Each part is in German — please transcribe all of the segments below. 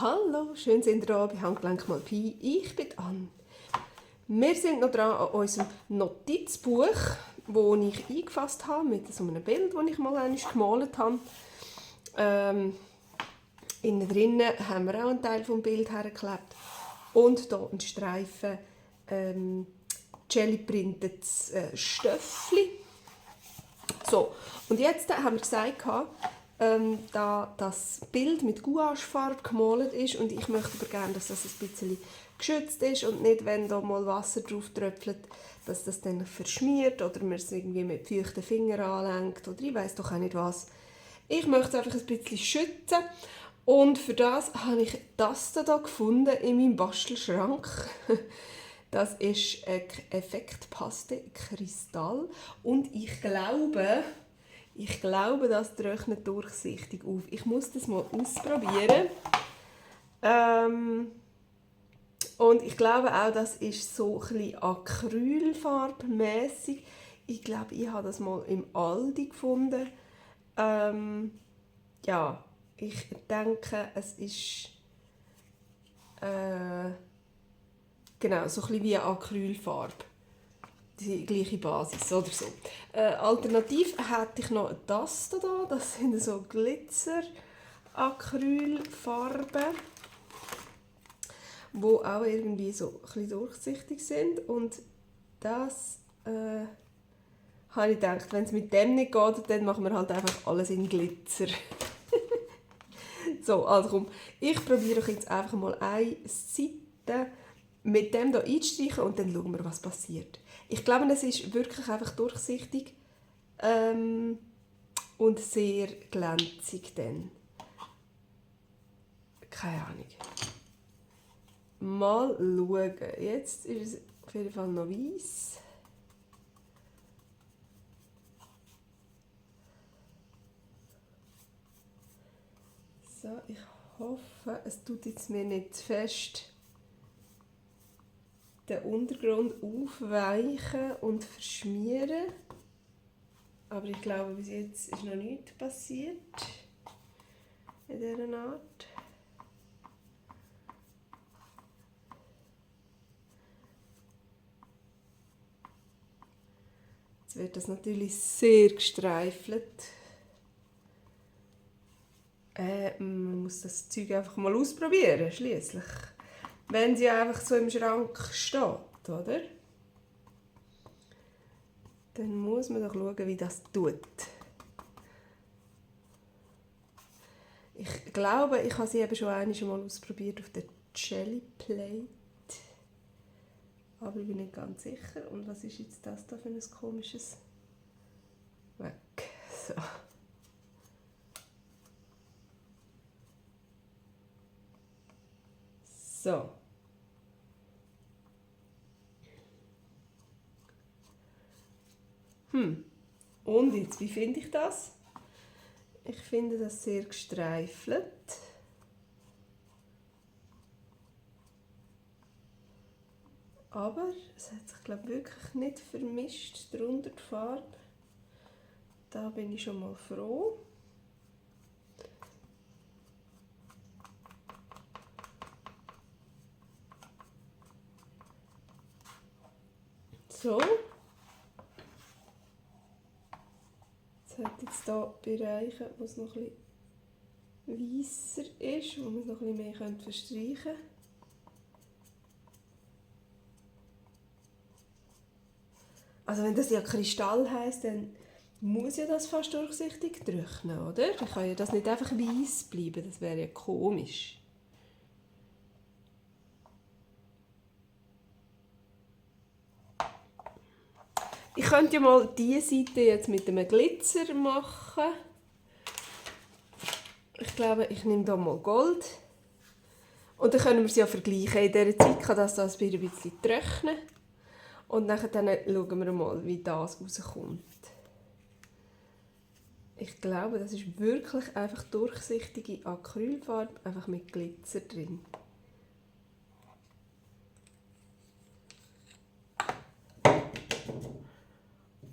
Hallo, schön sind ihr da bei Handgelenk mal Pi. Ich bin Anne. Wir sind noch dran an unserem Notizbuch, das ich eingefasst habe mit so einem Bild, das ich mal einmal gemalt habe. Innen drinnen haben wir auch einen Teil vom Bild hergeklebt und hier einen Streifen Jelly-printetes Stöffli. So, und jetzt haben wir gesagt, da das Bild mit Gouachefarbe gemalt ist und ich möchte aber gerne, dass das ein bisschen geschützt ist und nicht, wenn da mal Wasser drauf tröpfelt, dass das dann verschmiert oder man es irgendwie mit feuchten Fingern anlenkt oder ich weiss doch auch nicht was. Ich möchte es einfach ein bisschen schützen und für das habe ich das hier gefunden in meinem Bastelschrank. Das ist Effektpaste Kristall und ich glaube, das trocknet durchsichtig auf. Ich muss das mal ausprobieren. Und ich glaube auch, das ist so ein bisschen acrylfarbmäßig. Ich glaube, ich habe das mal im Aldi gefunden. Ja, ich denke, es ist genau, so ein bisschen wie Acrylfarbe. Die gleiche Basis oder so. Alternativ hätte ich noch das hier. Das sind so Glitzer-Acrylfarben, die auch irgendwie so ein bisschen durchsichtig sind. Und das habe ich gedacht, wenn es mit dem nicht geht, dann machen wir halt einfach alles in Glitzer. So, also komm, ich probiere euch jetzt einfach mal eine Seite mit dem hier einzustreichen und dann schauen wir, was passiert. Ich glaube, es ist wirklich einfach durchsichtig und sehr glänzig dann. Keine Ahnung. Mal schauen. Jetzt ist es auf jeden Fall noch weiss. So, ich hoffe, es tut jetzt mir nicht zu fest den Untergrund aufweichen und verschmieren. Aber ich glaube, bis jetzt ist noch nichts passiert in dieser Art. Jetzt wird das natürlich sehr gestreifelt. Man muss das Zeug einfach mal ausprobieren, schliesslich. Wenn sie einfach so im Schrank steht, oder? Dann muss man doch schauen, wie das tut. Ich glaube, ich habe sie eben schon einmal ausprobiert auf der Jelly Plate. Aber ich bin nicht ganz sicher. Und was ist jetzt das da für ein komisches? Weg. So. So. Und jetzt, wie finde ich das? Ich finde das sehr gestreifelt. Aber es hat sich, glaube ich, wirklich nicht vermischt darunter die Farbe. Da bin ich schon mal froh. So. Es hat jetzt hier Bereiche, wo es noch ein bisschen weisser ist, wo man es noch ein bisschen mehr verstreichen könnte. Also wenn das ja Kristall heisst, dann muss ja das fast durchsichtig trocknen, oder? Dann kann ja das nicht einfach weiss bleiben, das wäre ja komisch. Ich könnte ja mal diese Seite jetzt mit einem Glitzer machen. Ich glaube, ich nehme hier mal Gold. Und dann können wir es ja vergleichen. In dieser Zeit kann das ein bisschen trocknen. Und dann schauen wir mal, wie das rauskommt. Ich glaube, das ist wirklich einfach durchsichtige Acrylfarbe, einfach mit Glitzer drin.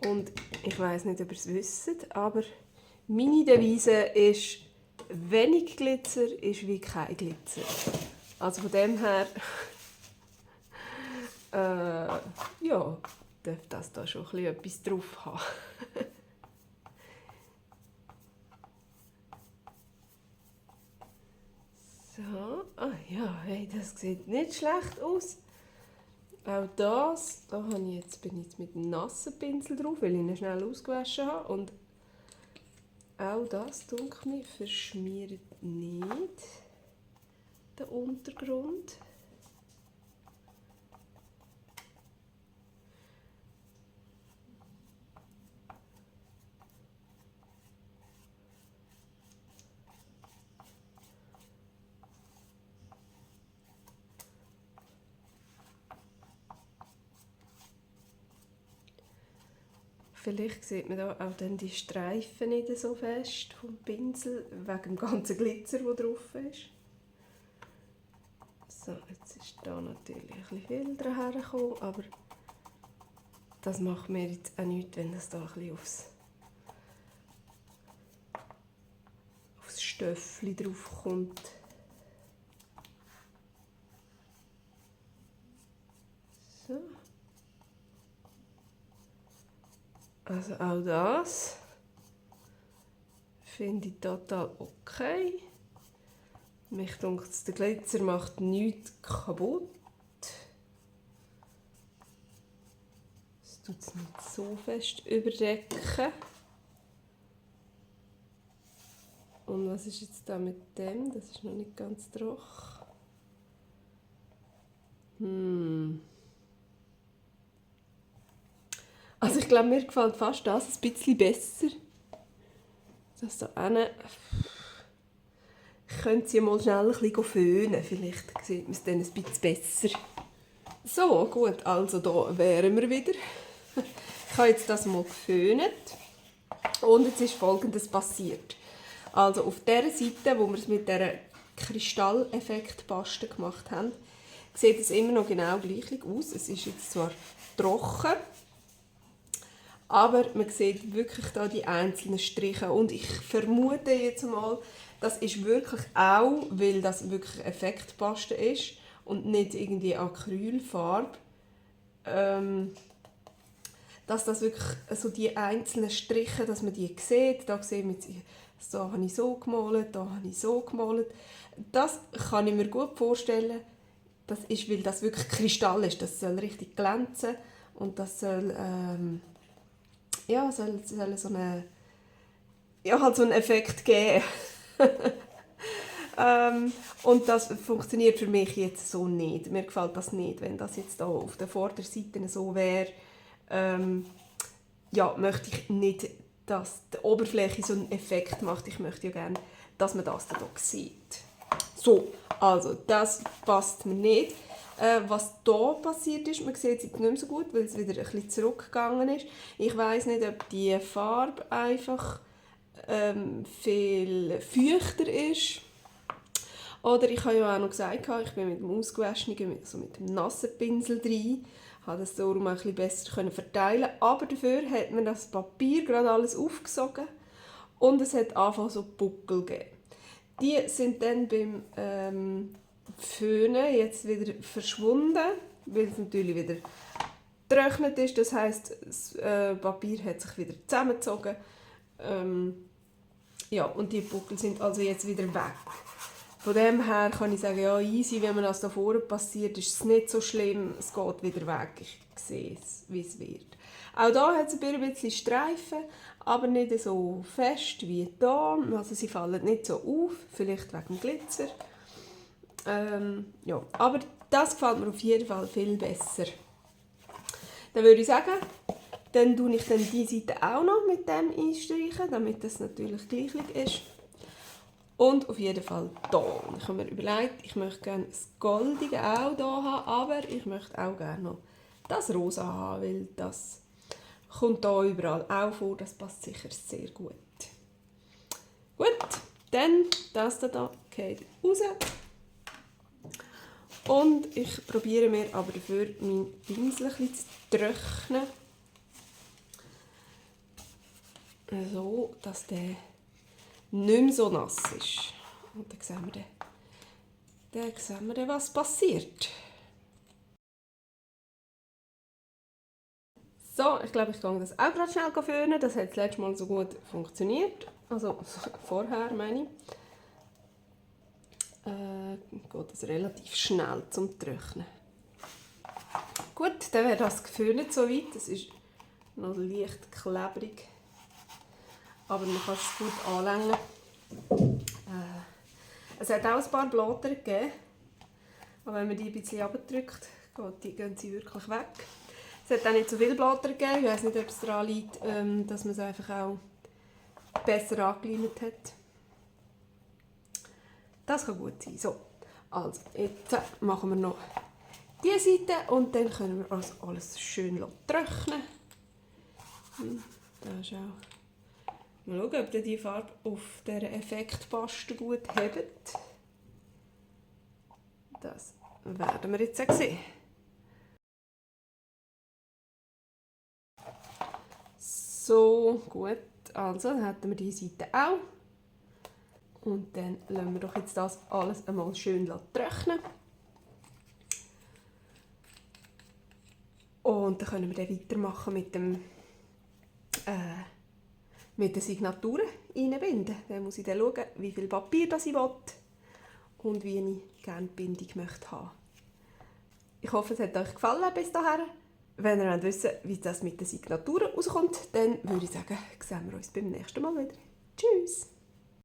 Und ich weiss nicht, ob ihr es wisst, aber meine Devise ist wenig Glitzer ist wie kein Glitzer. Also von dem her ja, darf das da schon ein bisschen etwas drauf haben. So, ja, hey, das sieht nicht schlecht aus. Auch das, bin ich jetzt mit einem nassen Pinsel drauf, weil ich ihn schnell ausgewaschen habe. Und auch das, denke ich, verschmiert nicht den Untergrund. Vielleicht sieht man da auch dann die Streifen nicht so fest vom Pinsel, wegen dem ganzen Glitzer, der drauf ist. So, jetzt ist da natürlich ein bisschen viel daher gekommen, aber das macht mir jetzt auch nichts, wenn das da ein bisschen aufs Stöffli drauf kommt. So. Also auch das finde ich total okay. Mich denkt, der Glitzer macht nichts kaputt. Es tut es nicht so fest überdecken. Und was ist jetzt da mit dem? Das ist noch nicht ganz trocken. Also ich glaube, mir gefällt fast das ein bisschen besser. Das da hinten. Ich könnte sie mal schnell ein bisschen föhnen. Vielleicht sieht man es dann ein bisschen besser. So, gut, also da wären wir wieder. Ich habe jetzt das mal geföhnt. Und jetzt ist Folgendes passiert. Also auf der Seite, wo wir es mit dieser Kristalleffektpaste gemacht haben, sieht es immer noch genau gleich aus. Es ist jetzt zwar trocken, aber man sieht wirklich da die einzelnen Striche. Und ich vermute jetzt mal, das ist wirklich auch, weil das wirklich Effektpaste ist und nicht irgendwie Acrylfarbe, dass das wirklich so die einzelnen Striche, dass man die sieht. Da sieht man, da habe ich so gemalt, da habe ich so gemalt. Das kann ich mir gut vorstellen. Das ist, weil das wirklich Kristall ist. Das soll richtig glänzen und das soll soll so einen, halt so einen Effekt geben. Und das funktioniert für mich jetzt so nicht. Mir gefällt das nicht, wenn das jetzt da auf der Vorderseite so wäre. Möchte ich nicht, dass die Oberfläche so einen Effekt macht. Ich möchte ja gerne, dass man das da sieht. So, also das passt mir nicht. Was hier passiert ist, man sieht es jetzt nicht mehr so gut, weil es wieder ein bisschen zurückgegangen ist. Ich weiss nicht, ob die Farbe einfach viel feuchter ist. Oder ich habe ja auch noch gesagt, ich bin mit dem ausgewaschenen, also mit dem nassen Pinsel drin, habe das darum auch ein bisschen besser verteilen. Aber dafür hat man das Papier gerade alles aufgesogen und es hat angefangen so Buckel gegeben. Die sind dann beim Föhnen jetzt wieder verschwunden, weil es natürlich wieder getrocknet ist. Das heisst, das Papier hat sich wieder zusammengezogen. Und die Buckel sind also jetzt wieder weg. Von dem her kann ich sagen, ja, easy, wenn man das da vorne passiert, ist es nicht so schlimm, es geht wieder weg. Ich sehe es, wie es wird. Auch hier hat es ein bisschen Streifen, aber nicht so fest wie hier. Also sie fallen nicht so auf, vielleicht wegen dem Glitzer. Aber das gefällt mir auf jeden Fall viel besser. Dann würde ich sagen, dann tue ich dann die Seite auch noch mit dem einstreichen, damit das natürlich gleich ist. Und auf jeden Fall hier. Ich habe mir überlegt, ich möchte gerne das Goldige auch hier haben, aber ich möchte auch gerne noch das Rosa haben, weil das kommt hier überall auch vor. Das passt sicher sehr gut. Gut, dann das hier geht raus. Und ich probiere mir aber dafür meinen Pinsel ein bisschen zu trocknen. So, dass der nicht mehr so nass ist. Und dann sehen wir dann, was passiert. So, ich glaube, ich gehe das auch gerade schnell föhnen. Das hat das letzte Mal so gut funktioniert. Also vorher, meine ich. Geht das relativ schnell zum Trocknen. Gut, dann wäre das geföhnt soweit. Das ist noch leicht klebrig. Aber man kann es gut anlängen. Es hat auch ein paar Blätter gegeben. Aber wenn man die ein bisschen runterdrückt, gehen sie wirklich weg. Es hat auch nicht so viele Blätter gegeben. Ich weiß nicht, ob es daran liegt, dass man es einfach auch besser angeleimt hat. Das kann gut sein. So, also jetzt machen wir noch diese Seite und dann können wir alles schön trocknen. Da ist auch. Mal schauen, ob die Farbe auf dieser Effektpaste gut hebt. Das werden wir jetzt sehen. So, gut. Also, dann hätten wir diese Seite auch. Und dann lassen wir doch jetzt das alles einmal schön trocknen. Und dann können wir dann weitermachen mit den Signaturen einbinden. Dann muss ich dann schauen, wie viel Papier das ich will und wie ich gerne die Bindung möchte haben. Ich hoffe, es hat euch gefallen bis dahin. Wenn ihr wissen wollt, wie das mit den Signaturen rauskommt, dann würde ich sagen, sehen wir uns beim nächsten Mal wieder. Tschüss!